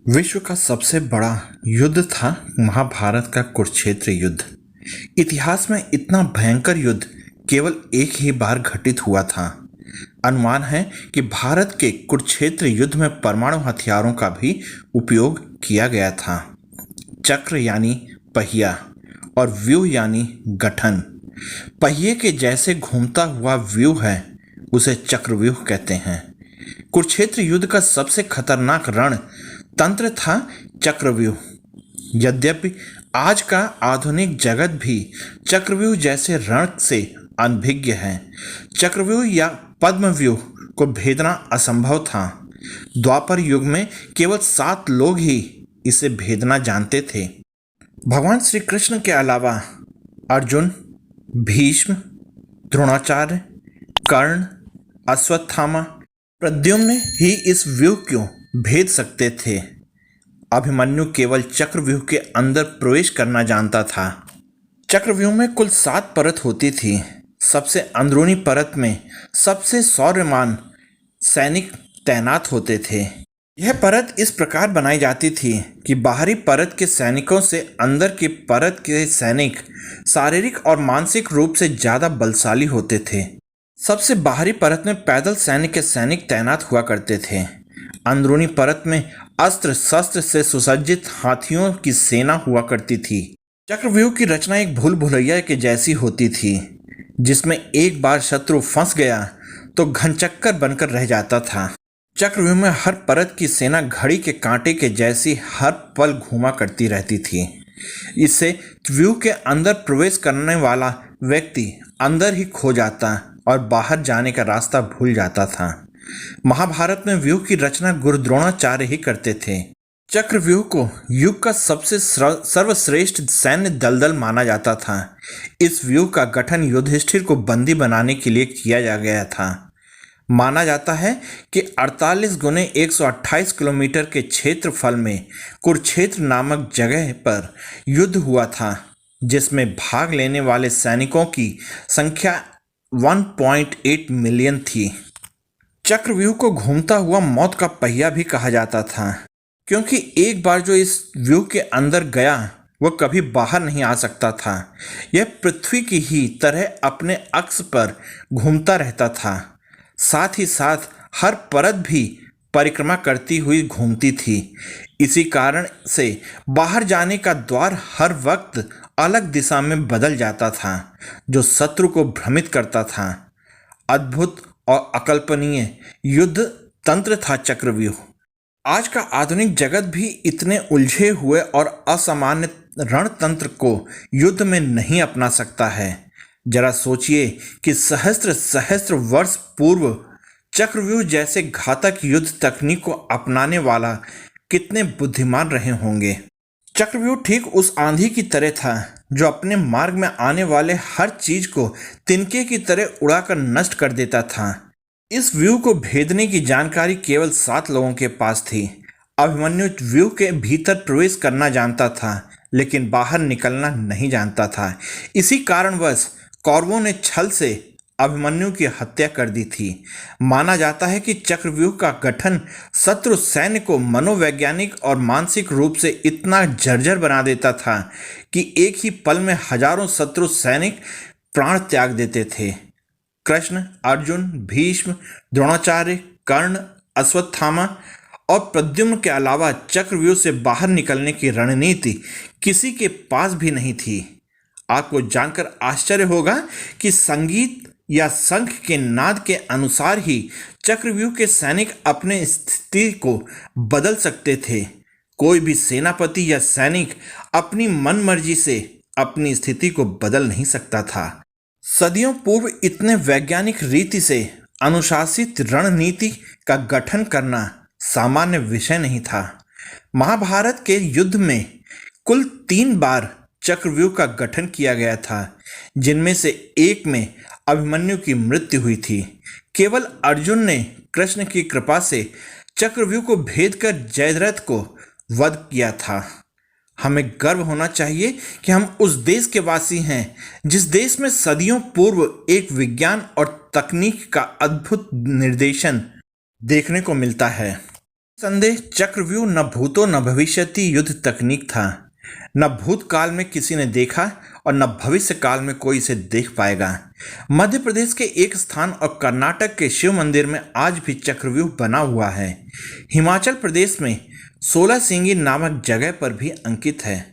विश्व का सबसे बड़ा युद्ध था महाभारत का कुरुक्षेत्र युद्ध। इतिहास में इतना भयंकर युद्ध केवल एक ही बार घटित हुआ था। अनुमान है कि भारत के कुरुक्षेत्र युद्ध में परमाणु हथियारों का भी उपयोग किया गया था। चक्र यानी पहिया और व्यूह यानी गठन। पहिए के जैसे घूमता हुआ व्यूह है, उसे चक्रव्यूह कहते हैं। कुरुक्षेत्र युद्ध का सबसे खतरनाक रण तंत्र था चक्रव्यूह। यद्यपि आज का आधुनिक जगत भी चक्रव्यूह जैसे रण से अनभिज्ञ है। चक्रव्यूह या पद्मव्यूह को भेदना असंभव था। द्वापर युग में केवल 7 लोग ही इसे भेदना जानते थे। भगवान श्री कृष्ण के अलावा अर्जुन, भीष्म, द्रोणाचार्य, कर्ण, अश्वत्थामा, प्रद्युम्न ही इस व्यूह को भेद सकते थे। अभिमन्यु केवल चक्रव्यूह के अंदर प्रवेश करना जानता था। चक्रव्यूह में कुल 7 परत होती थी। सबसे अंदरूनी परत में सबसे शौर्यवान सैनिक तैनात होते थे। यह परत इस प्रकार बनाई जाती थी कि बाहरी परत के सैनिकों से अंदर की परत के सैनिक शारीरिक और मानसिक रूप से ज़्यादा बलशाली होते थे। सबसे बाहरी परत में पैदल सैनिक के सैनिक तैनात हुआ करते थे। अंदरूनी परत में अस्त्र शस्त्र से सुसज्जित हाथियों की सेना हुआ करती थी। चक्रव्यूह की रचना एक भूल भुलैया के जैसी होती थी, जिसमें एक बार शत्रु फंस गया तो घनचक्कर बनकर रह जाता था। चक्रव्यूह में हर परत की सेना घड़ी के कांटे के जैसी हर पल घूमा करती रहती थी। इससे व्यूह के अंदर प्रवेश करने वाला व्यक्ति अंदर ही खो जाता और बाहर जाने का रास्ता भूल जाता था। महाभारत में व्यूह की रचना गुरु द्रोणाचार्य ही करते थे। चक्रव्यूह को युग का सबसे सर्वश्रेष्ठ सैन्य दलदल माना जाता था। इस व्यूह का गठन युधिष्ठिर को बंदी बनाने के लिए किया गया था। माना जाता है कि 48 गुने 128 किलोमीटर के क्षेत्रफल में कुरुक्षेत्र नामक जगह पर युद्ध हुआ था, जिसमें भाग लेने वाले सैनिकों की संख्या 1.8 मिलियन थी। चक्रव्यूह को घूमता हुआ मौत का पहिया भी कहा जाता था, क्योंकि एक बार जो इस व्यूह के अंदर गया वह कभी बाहर नहीं आ सकता था। यह पृथ्वी की ही तरह अपने अक्ष पर घूमता रहता था। साथ ही साथ हर परत भी परिक्रमा करती हुई घूमती थी। इसी कारण से बाहर जाने का द्वार हर वक्त अलग दिशा में बदल जाता था, जो शत्रु को भ्रमित करता था। अद्भुत और अकल्पनीय युद्ध तंत्र था चक्रव्यूह। आज का आधुनिक जगत भी इतने उलझे हुए और असामान्य रणतंत्र को युद्ध में नहीं अपना सकता है। जरा सोचिए कि सहस्त्र सहस्त्र वर्ष पूर्व चक्रव्यूह जैसे घातक युद्ध तकनीक को अपनाने वाला कितने बुद्धिमान रहे होंगे। चक्रव्यूह ठीक उस आंधी की तरह था जो अपने मार्ग में आने वाले हर चीज को तिनके की तरह उड़ाकर नष्ट कर देता था। इस व्यूह को भेदने की जानकारी केवल 7 लोगों के पास थी। अभिमन्यु व्यूह के भीतर प्रवेश करना जानता था, लेकिन बाहर निकलना नहीं जानता था। इसी कारणवश कौरवों ने छल से अभिमन्यु की हत्या कर दी थी। माना जाता है कि चक्रव्यूह का गठन शत्रु सैन्य को मनोवैज्ञानिक और मानसिक रूप से इतना जर्जर बना देता था कि एक ही पल में हजारों शत्रु सैनिक प्राण त्याग देते थे। कृष्ण, अर्जुन, भीष्म, द्रोणाचार्य, कर्ण, अश्वत्थामा और प्रद्युम्न के अलावा चक्रव्यूह से बाहर निकलने की रणनीति किसी के पास भी नहीं थी। आपको जानकर आश्चर्य होगा कि संगीत या शंख के नाद के अनुसार ही चक्रव्यूह के सैनिक अपने स्थिति को बदल सकते थे। कोई भी सेनापति या सैनिक अपनी मनमर्जी से अपनी स्थिति को बदल नहीं सकता था। सदियों पूर्व इतने वैज्ञानिक रीति से अनुशासित रणनीति का गठन करना सामान्य विषय नहीं था। महाभारत के युद्ध में कुल 3 बार चक्रव्यूह का गठन किया गया था, जिनमें से एक में अभिमन्यु की मृत्यु हुई थी। केवल अर्जुन ने कृष्ण की कृपा से चक्रव्यूह को भेदकर जयद्रथ को वध किया था। हमें गर्व होना चाहिए कि हम उस देश के वासी हैं जिस देश में सदियों पूर्व एक विज्ञान और तकनीक का अद्भुत निर्देशन देखने को मिलता है। संदेह चक्रव्यूह न भूतो न भविष्यति युद्ध तकनीक था। न भूतकाल में किसी ने देखा और न भविष्य काल में कोई इसे देख पाएगा। मध्य प्रदेश के एक स्थान और कर्नाटक के शिव मंदिर में आज भी चक्रव्यूह बना हुआ है। हिमाचल प्रदेश में 16 सींगी नामक जगह पर भी अंकित है।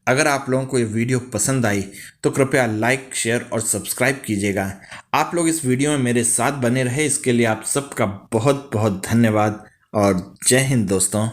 अगर आप लोगों को ये वीडियो पसंद आई तो कृपया लाइक, शेयर और सब्सक्राइब कीजिएगा। आप लोग इस वीडियो में मेरे साथ बने रहे, इसके लिए आप सबका बहुत बहुत धन्यवाद और जय हिंद दोस्तों।